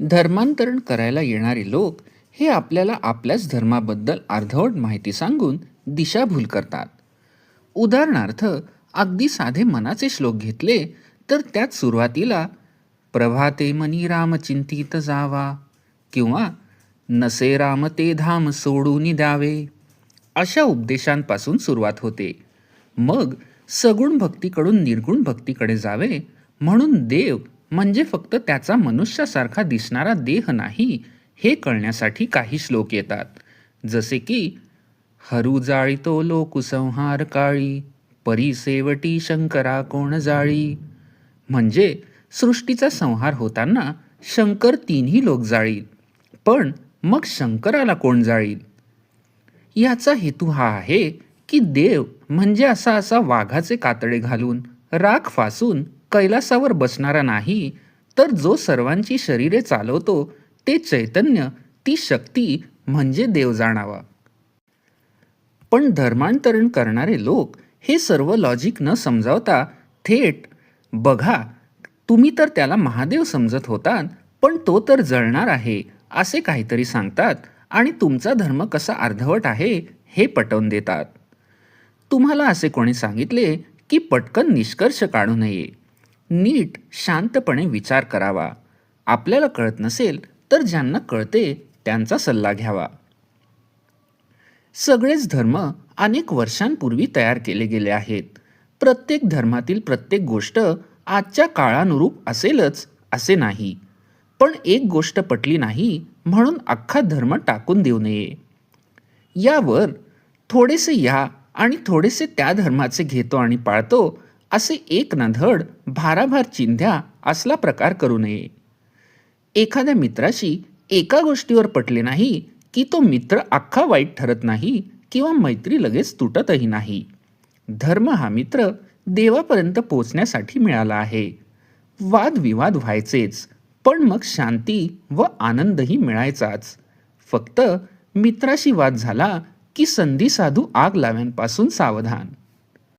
धर्मांतरण करायला येणारे लोक हे आपल्याला आपल्याच धर्माबद्दल अर्धवट माहिती सांगून दिशाभूल करतात. उदाहरणार्थ, अगदी साधे मनाचे श्लोक घेतले तर त्यात सुरुवातीला प्रभाते मनी राम चिंतित जावा किंवा नसे राम ते धाम सोडून द्यावे अशा उपदेशांपासून सुरुवात होते. मग सगुण भक्तीकडून निर्गुण भक्तीकडे जावे म्हणून देव म्हणजे फक्त त्याचा मनुष्यासारखा दिसणारा देह नाही हे कळण्यासाठी काही श्लोक येतात. जसे की हरू जाळीतो लोकुसंहार काळी परिसेवटी शंकरा कोण जाळी, म्हणजे सृष्टीचा संहार होताना शंकर तीनही लोक जाळील, पण मग शंकराला कोण जाळील. याचा हेतू हा आहे की देव म्हणजे असा वाघाचे कातडे घालून राख फासून कैलासावर बसणारा नाही, तर जो सर्वांची शरीरे चालवतो ते चैतन्य, ती शक्ती म्हणजे देव जाणावा. पण धर्मांतरण करणारे लोक हे सर्व लॉजिक न समजावता थेट बघा, तुम्ही तर त्याला महादेव समजत होतात पण तो तर जळणार आहे असे काहीतरी सांगतात आणि तुमचा धर्म कसा अर्धवट आहे हे पटवून देतात. तुम्हाला असे कोणी सांगितले की पटकन निष्कर्ष काढू नये, नीट शांतपणे विचार करावा. आपल्याला कळत नसेल तर ज्यांना कळते त्यांचा सल्ला घ्यावा. सगळेच धर्म अनेक वर्षांपूर्वी तयार केले गेले आहेत. प्रत्येक धर्मातील प्रत्येक गोष्ट आजच्या काळानुरूप असेलच असे नाही, पण एक गोष्ट पटली नाही म्हणून अख्खा धर्म टाकून देऊ नये. यावर थोडेसे या आणि थोडेसे त्या धर्माचे घेतो आणि पाळतो असे एक ना धड भाराभार चिंध्या असला प्रकार करू नये. एखाद्या मित्राशी एका गोष्टीवर पटले नाही की तो मित्र अख्खा वाईट ठरत नाही किंवा मैत्री लगेच तुटतही नाही. धर्म हा मित्र देवापर्यंत पोचण्यासाठी मिळाला आहे. वादविवाद व्हायचेच, पण मग शांती व आनंदही मिळायचाच. फक्त मित्राशी वाद झाला की संधी साधू आग लाव्यांपासून सावधान.